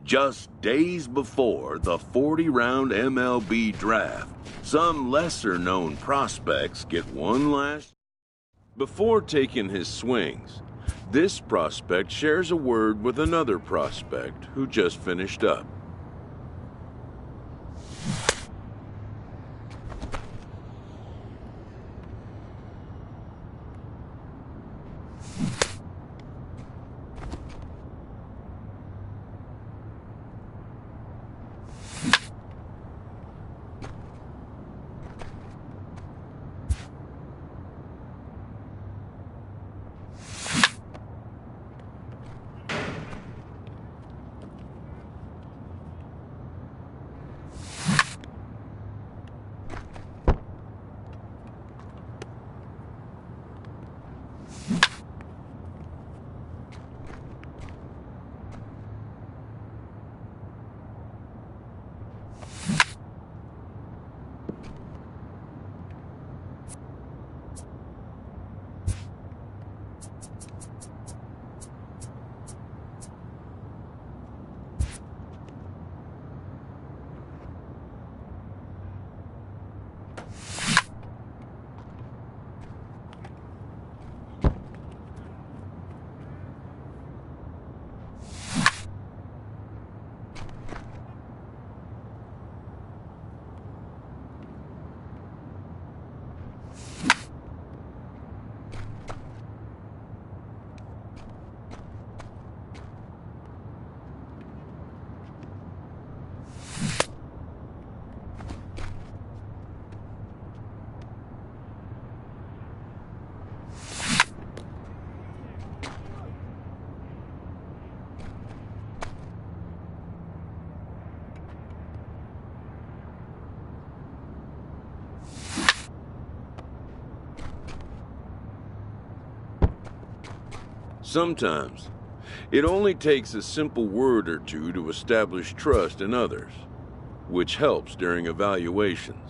Just days before the 40-round MLB draft, some lesser-known prospects get one last... Before taking his swings, this prospect shares a word with another prospect who just finished up. Sometimes, it only takes a simple word or two to establish trust in others, which helps during evaluations.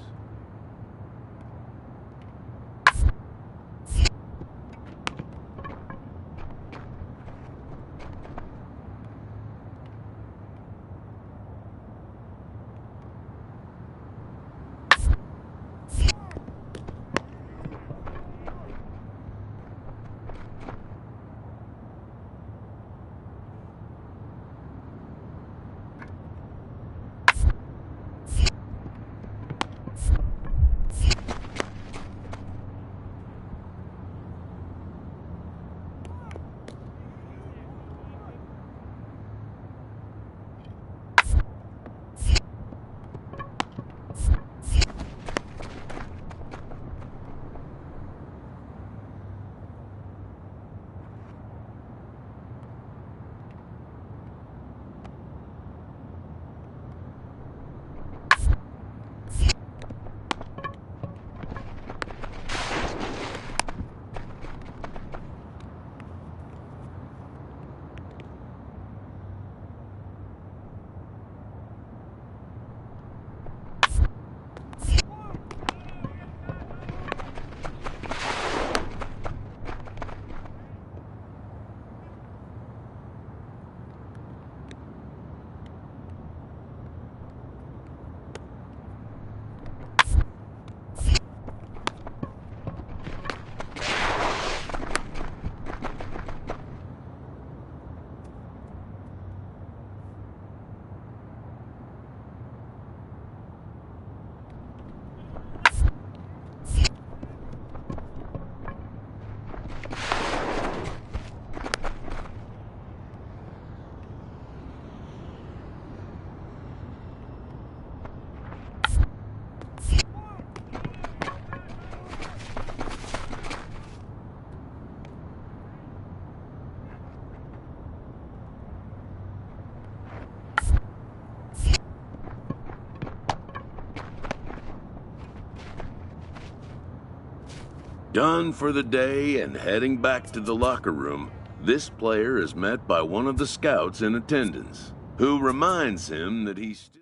Done for the day and heading back to the locker room, this player is met by one of the scouts in attendance, who reminds him that he's still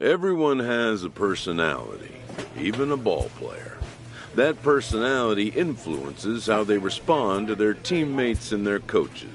Everyone has a personality, even a ball player. That personality influences how they respond to their teammates and their coaches.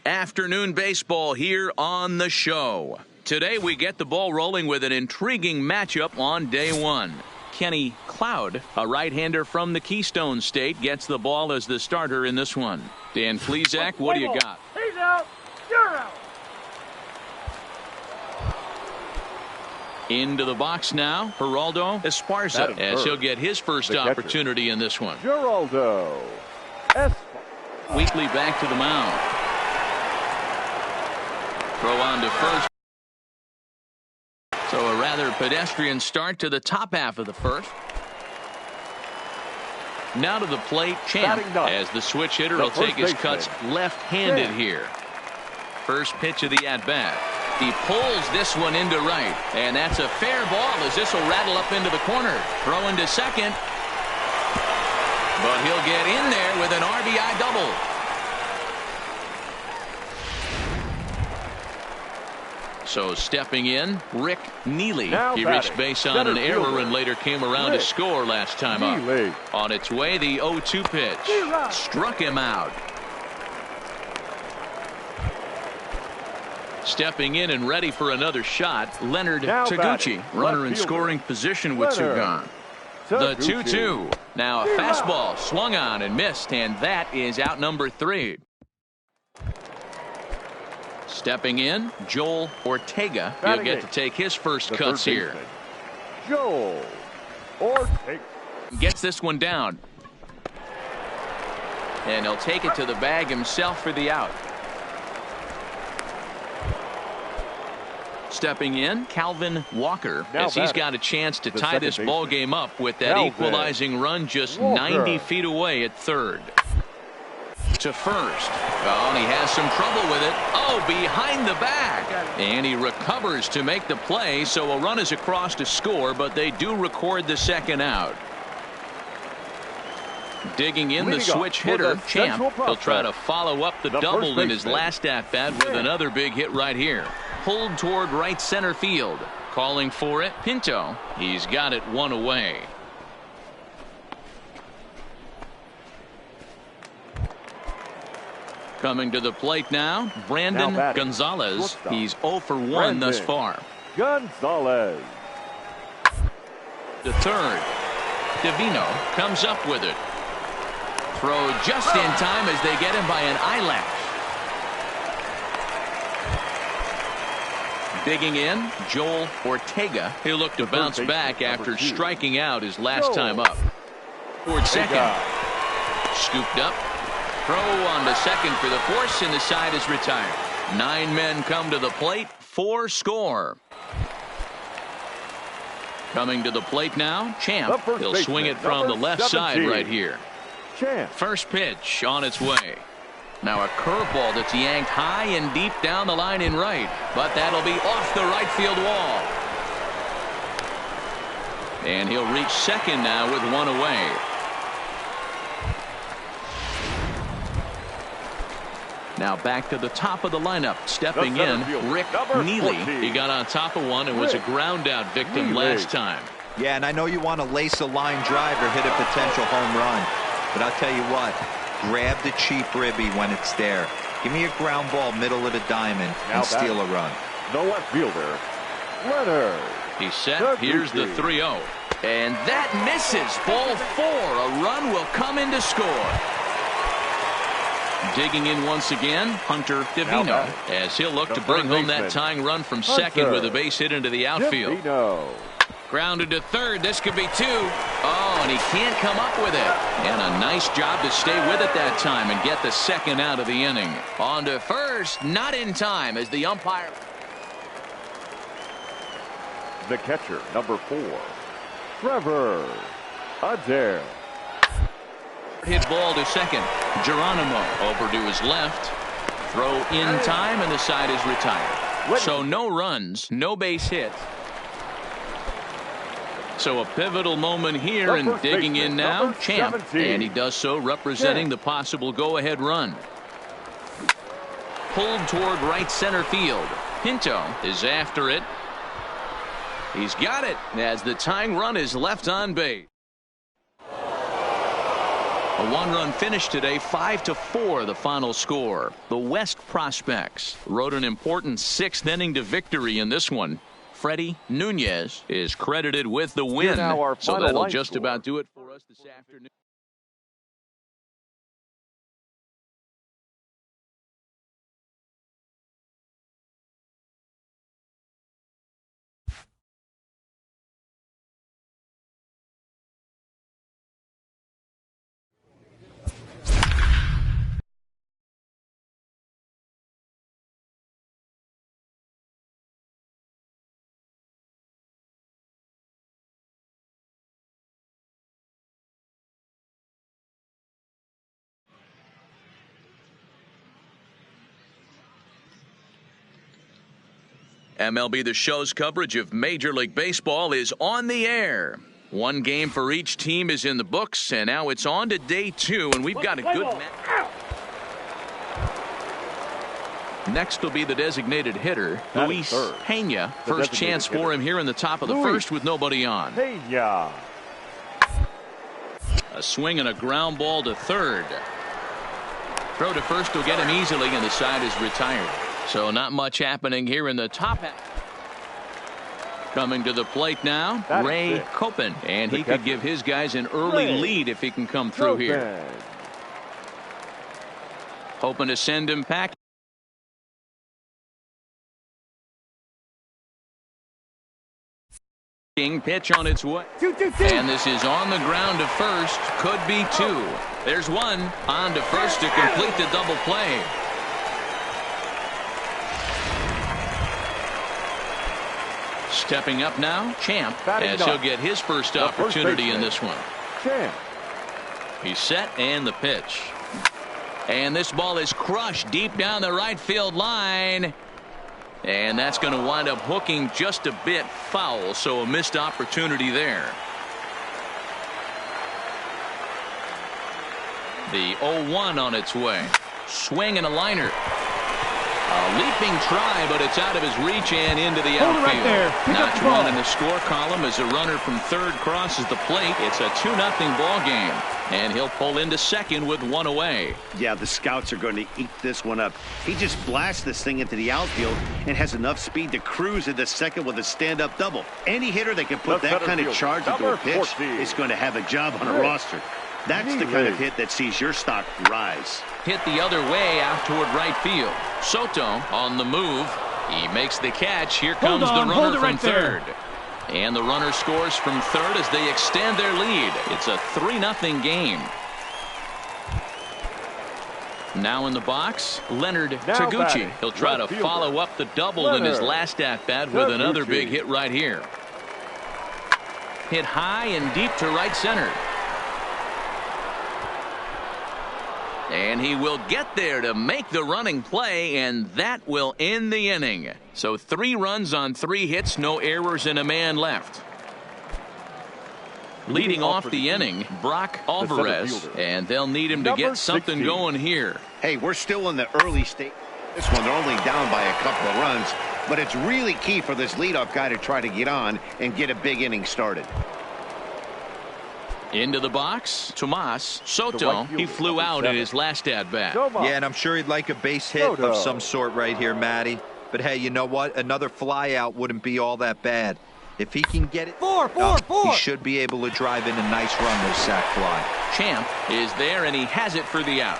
Afternoon baseball here on the show. Today we get the ball rolling with an intriguing matchup on day one. Kenny Cloud, a right-hander from the Keystone State, gets the ball as the starter in this one. Dan Flezak, what do you got? He's out. You're out. Into the box now, Geraldo Esparza, as he'll get his first opportunity in this one. Geraldo Esparza. Weekly back to the mound. Throw on to first. So a rather pedestrian start to the top half of the first. Now to the plate, Champ, as the switch hitter will take his cuts left-handed here. First pitch of the at-bat. He pulls this one into right, and that's a fair ball as this will rattle up into the corner. Throwing to second, but he'll get in there with an RBI double. So stepping in, Rick Neely. He reached base on an error and later came around to score last time up. On its way, the 0-2 pitch. Struck him out. Stepping in and ready for another shot, Leonard Taguchi. Runner in scoring position with two gone. The 2-2. Now a fastball swung on and missed, and that is out number 3. Stepping in, Joel Ortega. He'll get to take his first cuts here. Joel Ortega gets this one down. And he'll take it to the bag himself for the out. Stepping in, Calvin Walker, as he's got a chance to tie this ball game up with that equalizing run just 90 feet away at third. To first. Oh, and he has some trouble with it. Oh, behind the back. And he recovers to make the play, so a run is across to score, but they do record the second out. Digging in the switch hitter, Champ. He'll try to follow up the double in his last at-bat with another big hit right here. Pulled toward right center field. Calling for it, Pinto. He's got it one away. Coming to the plate now, Brandon Gonzalez. He's 0 for 1 thus far. Gonzalez. The third. Divino comes up with it. Throw just in time as they get him by an eyelash. Digging in, Joel Ortega. He'll look to bounce back after striking out his last time up. Toward second. Scooped up. Throw on to second for the force, and the side is retired. 9 men come to the plate, 4 score. Coming to the plate now, Champ. He'll swing it from the left side right here. First pitch on its way. Now a curveball that's yanked high and deep down the line in right, but that'll be off the right field wall. And he'll reach second now with 1 away. Now back to the top of the lineup. Stepping in, Rick Neely. He got on top of one and was a ground out victim last time. Yeah, and I know you want to lace a line drive or hit a potential home run, but I'll tell you what, grab the cheap ribby when it's there. Give me a ground ball middle of the diamond and steal a run. The left fielder, Leonard. He's set. Here's the 3-0. And that misses. Ball 4. A run will come in to score. Digging in once again, Hunter Divino, as he'll look to bring home that tying run from second with a base hit into the outfield. Grounded to third. This could be two. Oh, and he can't come up with it. And a nice job to stay with it that time and get the second out of the inning. On to first, not in time as the umpire. The catcher, number 4, Trevor Adair. Hit ball to second. Geronimo over to his left. Throw in time, and the side is retired. So no runs, no base hits. So a pivotal moment here, and digging in now, Champ. And he does so representing the possible go-ahead run. Pulled toward right center field. Pinto is after it. He's got it as the tying run is left on base. A one-run finish today, 5-4 the final score. The West Prospects rode an important 6th inning to victory in this one. Freddie Nunez is credited with the win. So that'll just about do it for us this afternoon. MLB The Show's coverage of Major League Baseball is on the air. One game for each team is in the books, and now it's on to day 2, and we've got a good match. Next will be the designated hitter, Luis Pena. First chance for him here in the top of the first with nobody on. Pena. A swing and a ground ball to third. Throw to first will get him easily, and the side is retired. So not much happening here in the top half. Coming to the plate now, Ray Copen, and he could give his guys an early lead if he can come through here. Hoping to send him packing. Pitch on its way. And this is on the ground to first. Could be 2. There's one on to first to complete the double play. Stepping up now, Champ, as he'll get his first opportunity in this one. He's set, and the pitch. And this ball is crushed deep down the right field line. And that's going to wind up hooking just a bit foul, so a missed opportunity there. The 0-1 on its way. Swing and a liner. A leaping try, but it's out of his reach and into the outfield. Right there. Notch one in the score column as a runner from third crosses the plate. It's a 2-0 ball game, and he'll pull into second with one away. Yeah, the scouts are going to eat this one up. He just blasts this thing into the outfield and has enough speed to cruise into second with a stand-up double. Any hitter that can put that kind of charge into a pitch is going to have a job on a roster. That's the kind of hit that sees your stock rise. Hit the other way out toward right field. Soto on the move. He makes the catch. Here comes the runner from third. And the runner scores from third as they extend their lead. It's a 3-0 game. Now in the box, Leonard Taguchi. He'll try to follow up the double in his last at-bat with another big hit right here. Hit high and deep to right center. And he will get there to make the running play, and that will end the inning. So 3 runs on 3 hits, no errors, and a man left. Leading off the inning, Brock Alvarez, and they'll need him to get something going here. Hey, we're still in the early stage. This one, they're only down by a couple of runs, but it's really key for this leadoff guy to try to get on and get a big inning started. Into the box, Tomas Soto. He flew out in his last at-bat. Yeah, and I'm sure he'd like a base hit of some sort right here, Matty. But hey, you know what? Another fly out wouldn't be all that bad. If he can get it, he should be able to drive in a nice run with sac fly. Champ is there, and he has it for the out.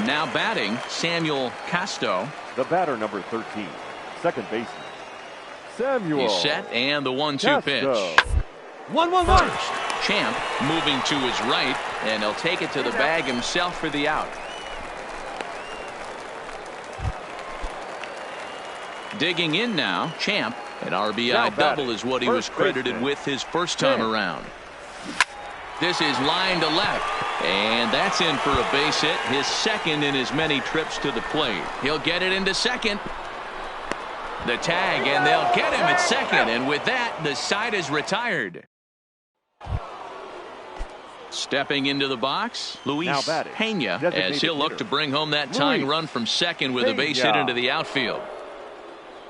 Now batting, Samuel Casto. The batter, number 13, second baseman, Samuel. He's set, and the 1-2 pitch. 1-1-1. First, Champ moving to his right, and he'll take it to the bag himself for the out. Digging in now, Champ. An RBI double is what he was credited with his first time around. This is line to left, and that's in for a base hit, his second in as many trips to the plate. He'll get it into second. The tag, and they'll get him at second, and with that, the side is retired. Stepping into the box, Luis Pena, as he'll look to bring home that tying run from second with a base hit into the outfield.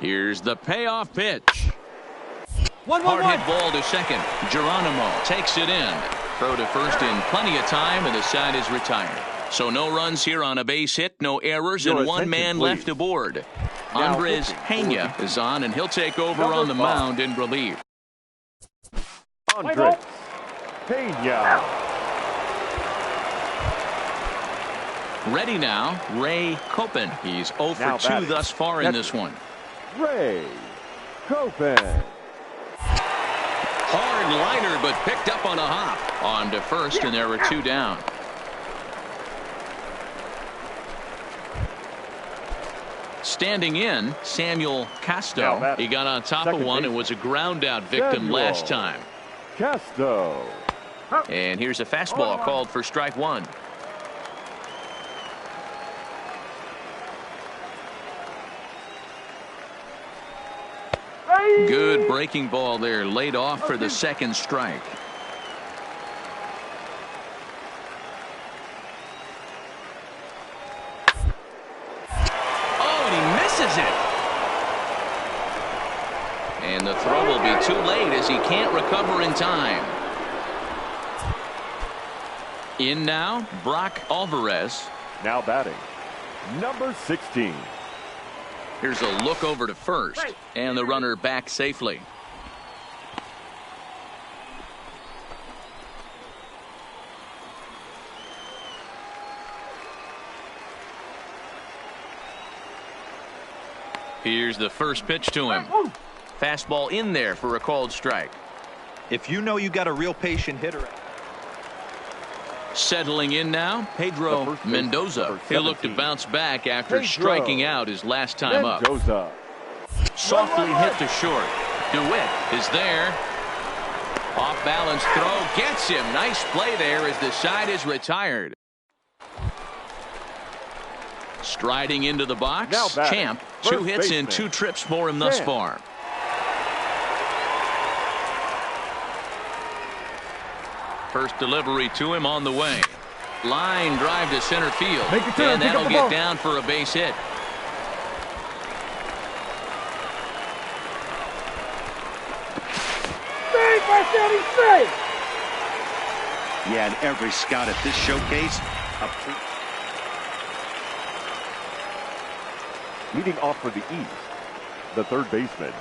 Here's the payoff pitch. Hard hit ball to second. Geronimo takes it in. Throw to first in plenty of time, and the side is retired. So no runs here on a base hit, no errors, and one man left aboard. Andres Pena is on, and he'll take over on the mound in relief. Andres Pena. Ready now, Ray Copen. He's 0 for 2 thus far in this one. Ray Copen. Hard liner, but picked up on a hop. On to first, and there were 2 down. Standing in, Samuel Casto. He got on top of one and was a ground out victim last time. Casto. And here's a fastball called for strike 1. Good breaking ball there, laid off for the second strike. Oh, and he misses it. And the throw will be too late as he can't recover in time. In now, Brock Alvarez. Now batting, number 16. Here's a look over to first, and the runner back safely. Here's the first pitch to him. Fastball in there for a called strike. If you know you got a real patient hitter. Settling in now, Pedro Mendoza. He'll look to bounce back after striking out his last time up. Softly hit to short. DeWitt is there. Off balance throw gets him. Nice play there as the side is retired. Striding into the box, Champ. 2 hits and 2 trips for him thus far. First delivery to him on the way. Line drive to center field. And that'll get down for a base hit. Yeah, and every scout at this showcase. Leading off for the East, the third baseman.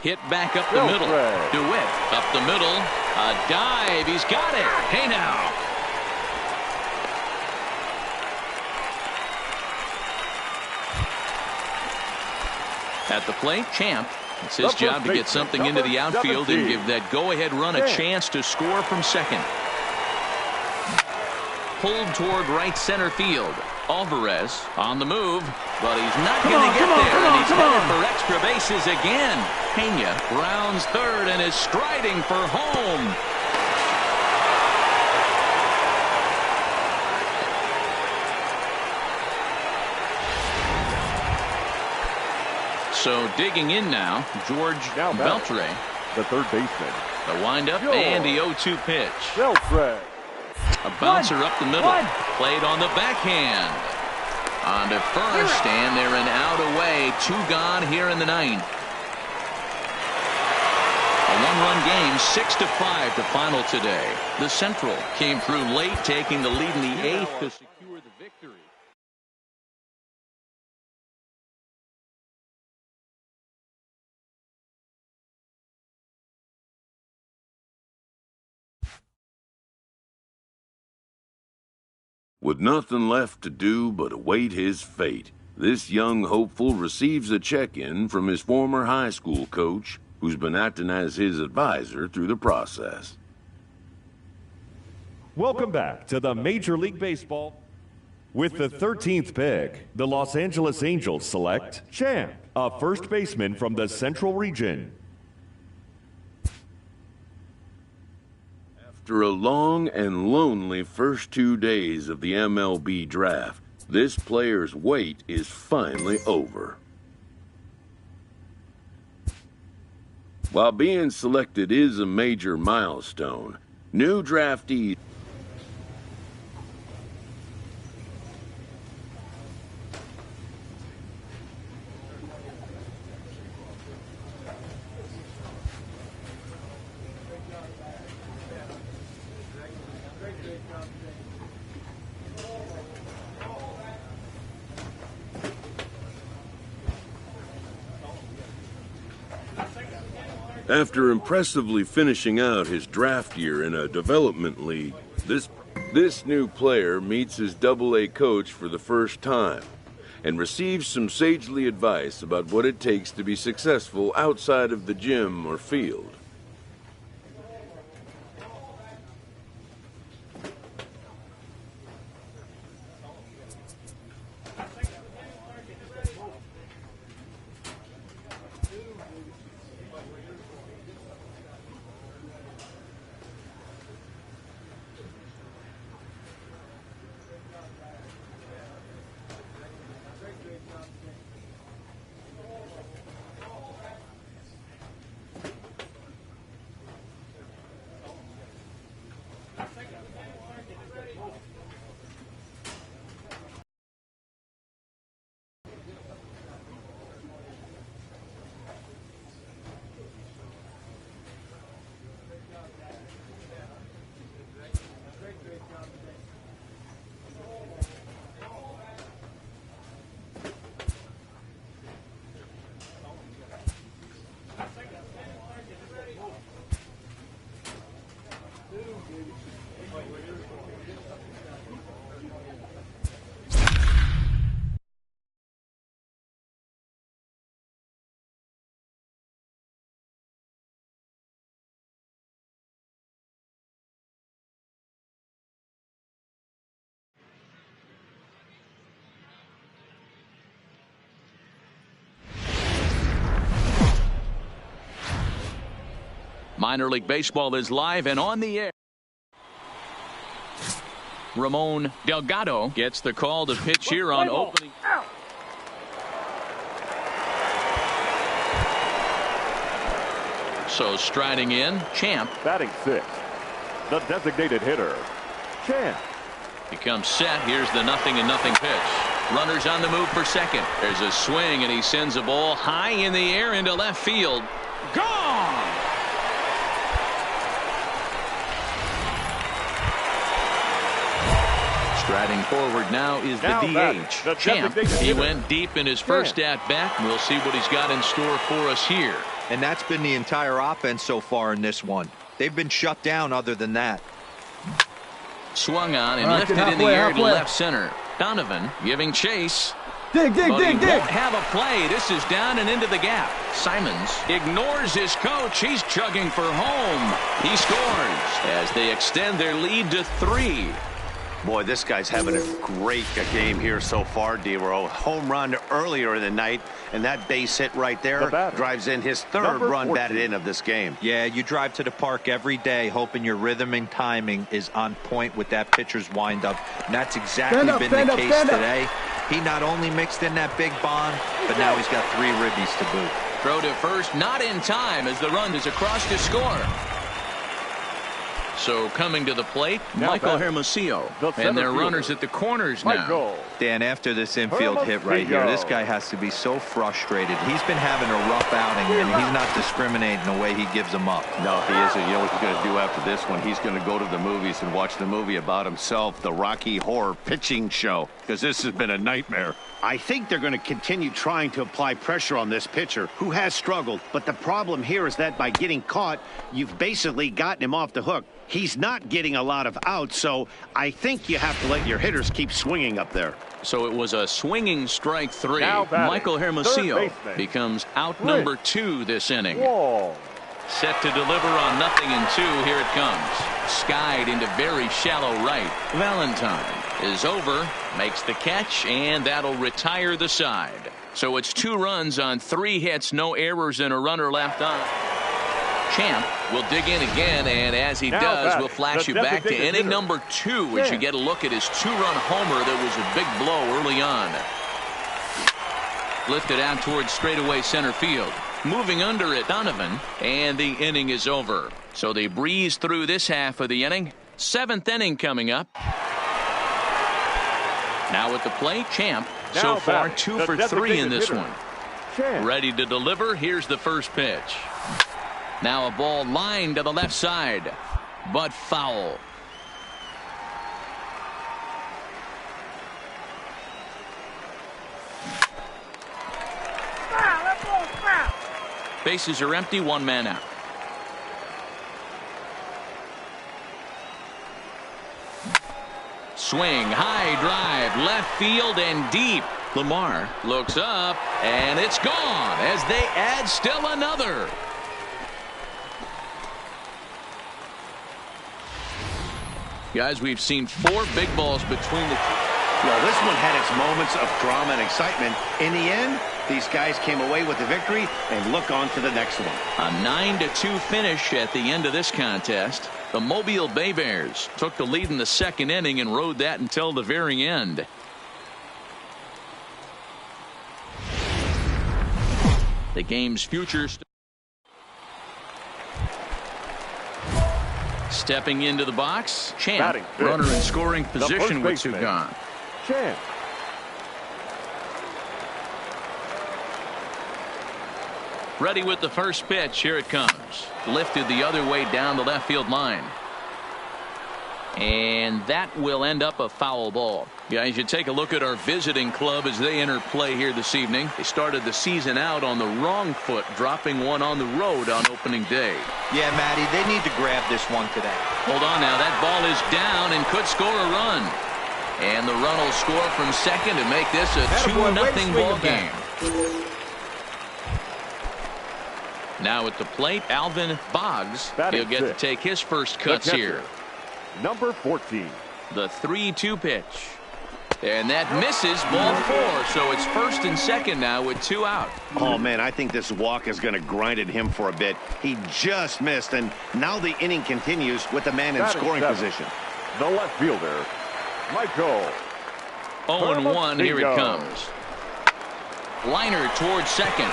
Hit back up the middle. DeWitt up the middle. A dive. He's got it. Hey now. At the plate, Champ. It's his job to get something into the outfield and give that go-ahead run a chance to score from second. Pulled toward right center field. Alvarez on the move, but he's not going to get there, and he's headed for extra bases again. Pena rounds third and is striding for home. So digging in now, George Beltre, the third baseman. The windup and the 0-2 pitch. Beltre. A bouncer up the middle. Played on the backhand. On to first, and they're an out away. 2 gone here in the 9th. A 1-run game, 6-5 to final today. The Central came through late, taking the lead in the 8th to secure the victory. With nothing left to do but await his fate, This young hopeful receives a check-in from his former high school coach, who's been acting as his advisor through the process. Welcome back to the Major League Baseball. With the 13th pick, the Los Angeles Angels select Champ, a first baseman from the Central Region. After a long and lonely first 2 days of the MLB draft, this player's wait is finally over. While being selected is a major milestone, new draftees After impressively finishing out his draft year in a development league, this new player meets his Double-A coach for the first time and receives some sagely advice about what it takes to be successful outside of the gym or field. Minor League Baseball is live and on the air. Ramon Delgado gets the call to pitch here on opening. So striding in, Champ. Batting sixth, the designated hitter, Champ. He comes set. Here's the 0-0 pitch. Runners on the move for second. There's a swing, and he sends a ball high in the air into left field. Gone! Striding forward now is the DH, Champ. He went deep in his first at-bat. We'll see what he's got in store for us here. And that's been the entire offense so far in this one. They've been shut down other than that. Swung on and lifted in the air to left center. Donovan giving chase. Dig. Won't have a play. This is down and into the gap. Simons ignores his coach. He's chugging for home. He scores as they extend their lead to 3. Boy, this guy's having a great game here so far, D-Row. Home run earlier in the night, and that base hit right there drives in his third run batted in of this game. Yeah, you drive to the park every day hoping your rhythm and timing is on point with that pitcher's windup. And that's exactly been the case today. He not only mixed in that big bomb, but now he's got 3 ribbies to boot. Throw to first, not in time as the run is across to score. So coming to the plate, Michael Hermosillo. And their runners at the corners now. Dan, after this infield hit right here, this guy has to be so frustrated. He's been having a rough outing, and he's not discriminating the way he gives them up. No, he isn't. You know what he's going to do after this one? He's going to go to the movies and watch the movie about himself, the Rocky Horror Pitching Show, because this has been a nightmare. I think they're going to continue trying to apply pressure on this pitcher who has struggled. But the problem here is that by getting caught, you've basically gotten him off the hook. He's not getting a lot of outs, so I think you have to let your hitters keep swinging up there. So it was a swinging strike 3. Batting, Michael Hermosillo becomes out number 2 this inning. Whoa. Set to deliver on 0-2. Here it comes. Skied into very shallow right. Valentine is over, makes the catch, and that'll retire the side. So it's 2 runs on 3 hits, no errors, and a runner left on. Champ will dig in again, and as he does, we'll flash you back to inning number 2 as you get a look at his 2-run homer that was a big blow early on. Lifted out towards straightaway center field. Moving under it, Donovan, and the inning is over. So they breeze through this half of the inning. 7th inning coming up. Now at the plate, Champ. So far 2 for 3 in this one. Ready to deliver. Here's the first pitch. Now a ball lined to the left side, but foul. Bases are empty, 1 man out. Swing, high drive, left field and deep. Lamar looks up, and it's gone as they add still another. Guys, we've seen 4 big balls between the two. Well, this one had its moments of drama and excitement. In the end, these guys came away with the victory and look on to the next one. A 9-2 finish at the end of this contest. The Mobile Bay Bears took the lead in the 2nd inning and rode that until the very end. The game's future. Stepping into the box, Champ, runner in scoring position with 2 gone. Champ. Ready with the first pitch. Here it comes. Lifted the other way down the left field line. And that will end up a foul ball. Guys, you take a look at our visiting club as they enter play here this evening. They started the season out on the wrong foot, dropping one on the road on opening day. Yeah, Matty, they need to grab this one today. Hold on now. That ball is down and could score a run. And the run will score from second to make this a 2-0 ball game. Now at the plate, Alvin Boggs. He'll get to take his first cuts here. Number 14. The 3-2 pitch. And that misses, ball 4. So it's 1st and 2nd now with 2 out. Oh, man, I think this walk is going to grind at him for a bit. He just missed, and now the inning continues with the man in scoring position. The left fielder, Michael. 0-1, here it comes. Liner towards second.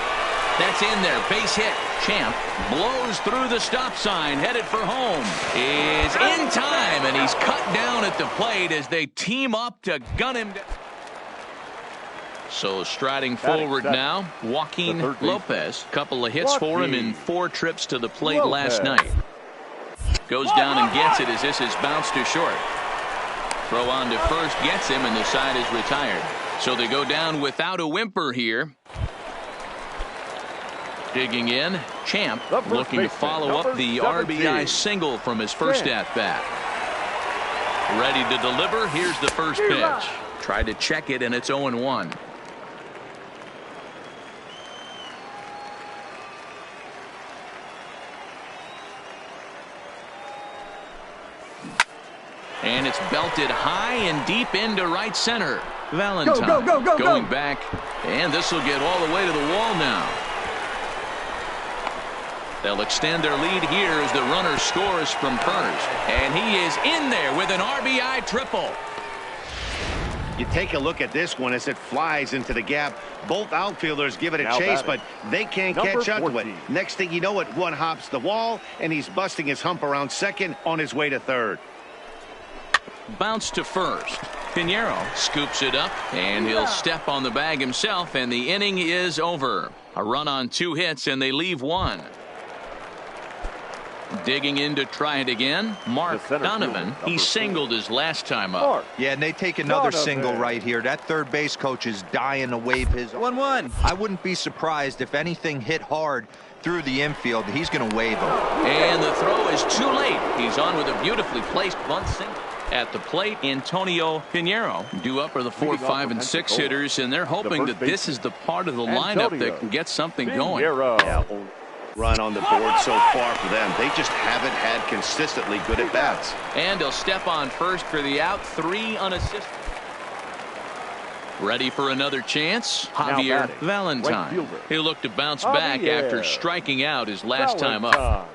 That's in there. Base hit. Champ blows through the stop sign, headed for home. Is in time, and he's cut down at the plate as they team up to gun him down. So striding forward now, Joaquin Lopez. Couple of hits for him in 4 trips to the plate last night. Goes down and gets it as this is bounced to short. Throw on to first gets him, and the side is retired. So they go down without a whimper here. Digging in, Champ looking to follow up the RBI single from his first at-bat. Ready to deliver. Here's the first pitch. Tried to check it, and it's 0-1. And it's belted high and deep into right center. Valentine going back, and this will get all the way to the wall now. They'll extend their lead here as the runner scores from first. And he is in there with an RBI triple. You take a look at this one as it flies into the gap. Both outfielders give it a chase, but they can't catch up to it. Next thing you know it, one hops the wall, and he's busting his hump around second on his way to third. Bounce to first. Pinheiro scoops it up, and he'll step on the bag himself, and the inning is over. A run on 2 hits, and they leave 1. Digging in to try it again, Mark Donovan. He singled his last time up. Yeah, and they take another single right here. That third base coach is dying to wave his 1-1. I wouldn't be surprised if anything hit hard through the infield. He's going to wave him. And the throw is too late. He's on with a beautifully placed bunt single. At the plate, Antonio Pinheiro. Due up are the 4, 5, and 6 hitters, and they're hoping that this is the part of the lineup that can get something going. Yeah, run on the board so far for them. They just haven't had consistently good at bats. And he'll step on first for the out. 3 unassisted. Ready for another chance? Javier Valentine. He'll look to bounce back after striking out his last time up.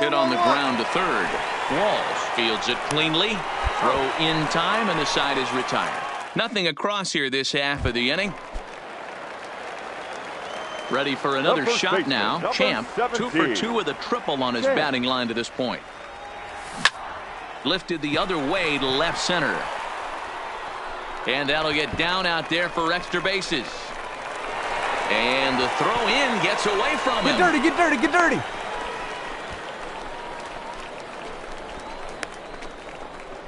Hit on the ground to third. Walls fields it cleanly. Throw in time, and the side is retired. Nothing across here this half of the inning. Ready for another shot now. Champ, 2 for 2 with a triple on his batting line to this point. Lifted the other way to left center. And that'll get down out there for extra bases. And the throw in gets away from him. Get dirty, get dirty, get dirty.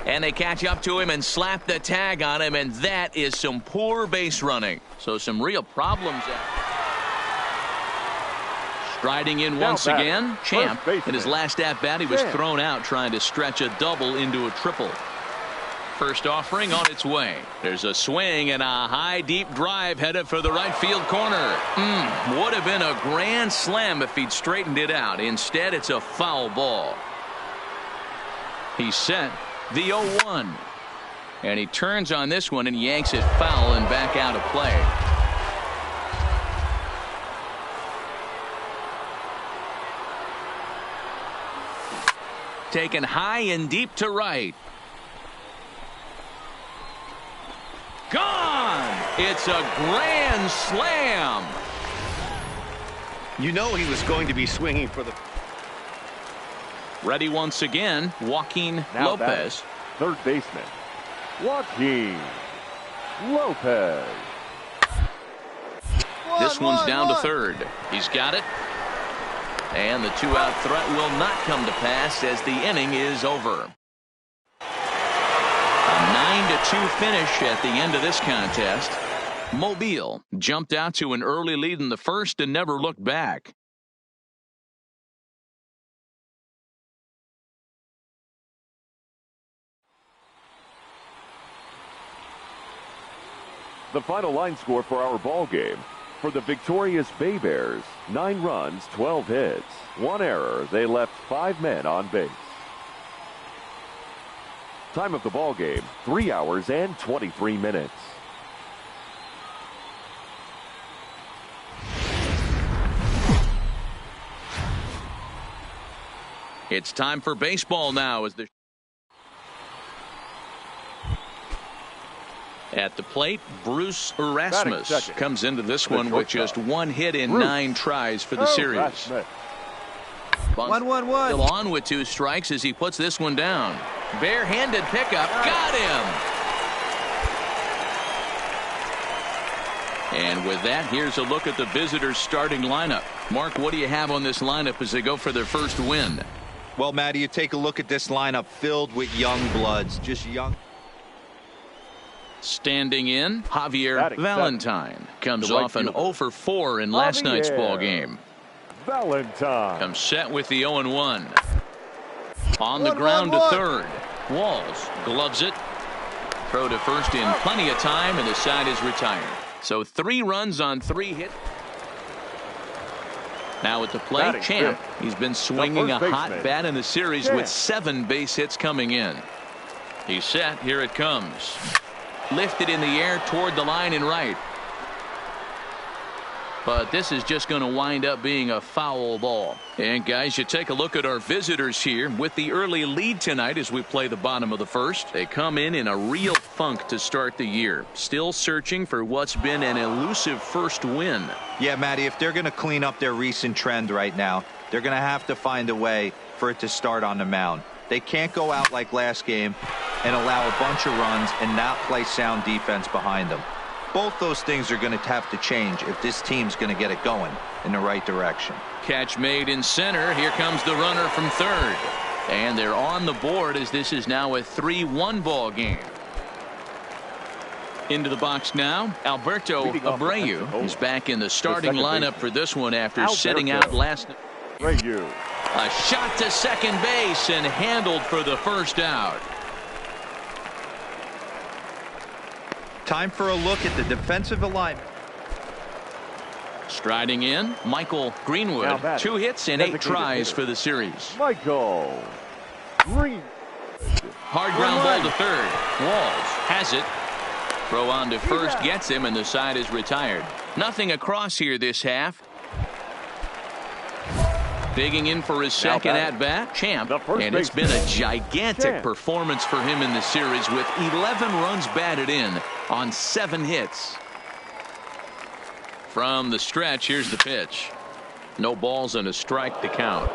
And they catch up to him and slap the tag on him, and that is some poor base running. So some real problems there. Striding in once again, Champ. In his last at-bat, he was thrown out trying to stretch a double into a triple. First offering on its way. There's a swing and a high, deep drive headed for the right field corner. Would have been a grand slam if he'd straightened it out. Instead, it's a foul ball. He's set. The 0-1. And he turns on this one and yanks it foul and back out of play. Taken high and deep to right. Gone! It's a grand slam. You know he was going to be swinging for the... Ready once again, Joaquin Lopez. Third baseman, Joaquin Lopez. This one's down to third. He's got it. And the 2-out threat will not come to pass as the inning is over. A 9-2 finish at the end of this contest. Mobile jumped out to an early lead in the first and never looked back. The final line score for our ball game. For the victorious Bay Bears, 9 runs, 12 hits, 1 error. They left 5 men on base. Time of the ball game, 3 hours and 23 minutes. It's time for baseball now as the at the plate, Bruce Erasmus comes into this one with just 1 hit in 9 tries for the series. 1-1-1. Still on with 2 strikes as he puts this one down. Barehanded pickup. Got him. And with that, here's a look at the visitors' starting lineup. Mark, what do you have on this lineup as they go for their first win? Well, Matty, you take a look at this lineup filled with young bloods. Just young. Standing in, Javier Valentine comes off an 0 for 4 in last night's ball game. Valentine comes set with the 0-1. On the ground to third. Walls gloves it. Throw to first in plenty of time, and the side is retired. So 3 runs on 3 hits. Now at the plate, Champ. He's been swinging a hot bat in the series with 7 base hits coming in. He's set. Here it comes. Lifted in the air toward the line and right. But this is just going to wind up being a foul ball. And guys, you take a look at our visitors here with the early lead tonight as we play the bottom of the first. They come in a real funk to start the year. Still searching for what's been an elusive first win. Yeah, Matty, if they're going to clean up their recent trend right now, they're going to have to find a way for it to start on the mound. They can't go out like last game and allow a bunch of runs and not play sound defense behind them. Both those things are going to have to change if this team's going to get it going in the right direction. Catch made in center. Here comes the runner from third. And they're on the board as this is now a 3-1 ball game. Into the box now, Alberto Abreu is back in the starting lineup for this one after sitting out last night. A shot to second base and handled for the first out. Time for a look at the defensive alignment. Striding in, Michael Greenwood. 2 hits and 8 tries for the series. Michael Green. Hard ground ball to third. Walls has it. Throw on to first gets him, and the side is retired. Nothing across here this half. Digging in for his second at-bat, Champ. And it's been a gigantic performance for him in the series with 11 runs batted in on 7 hits. From the stretch, here's the pitch. No balls and a strike to count.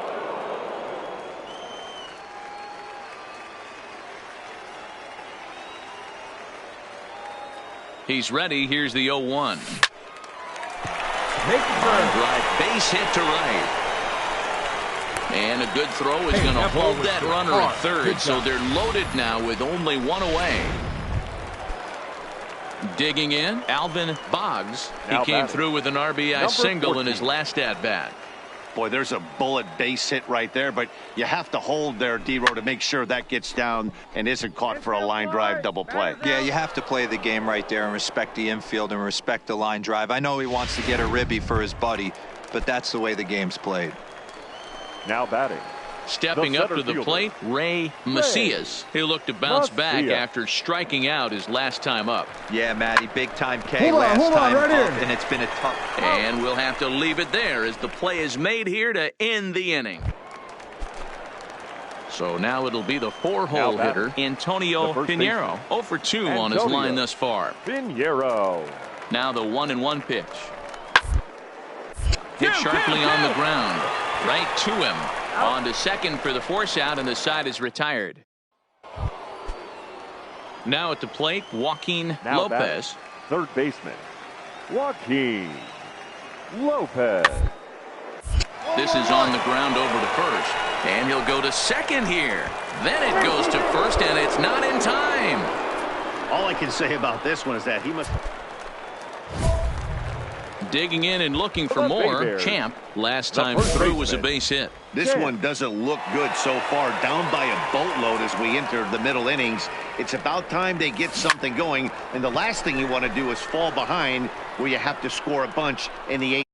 He's ready. Here's the 0-1. Drive, base hit to right. And a good throw is going to hold that runner at third, so they're loaded now with only 1 away. Digging in, Alvin Boggs. He came through with an RBI single in his last at-bat. Boy, there's a bullet base hit right there, but you have to hold there, D-Row, to make sure that gets down and isn't caught for a line drive double play. Yeah, you have to play the game right there and respect the infield and respect the line drive. I know he wants to get a ribby for his buddy, but that's the way the game's played. Now batting. Stepping up to the plate, Ray Macias. He'll look to bounce back after striking out his last time up. Yeah, Matty, big-time K last time up, and it's been a tough. And we'll have to leave it there as the play is made here to end the inning. So now it'll be the 4-hole hitter, Antonio Pinheiro. 0 for 2 on his line thus far. Pinheiro. Now the 1-1 pitch. Hit sharply on the ground. Right to him. On to second for the force out, and the side is retired. Now at the plate, Joaquin Lopez. Third baseman, Joaquin Lopez. This is on the ground over to first. And he'll go to second here. Then it goes to first, and it's not in time. All I can say about this one is that he must... Digging in and looking for more. Champ, last time through was a base hit. This one doesn't look good so far. Down by a boatload as we enter the middle innings. It's about time they get something going. And the last thing you want to do is fall behind where you have to score a bunch in the 8th.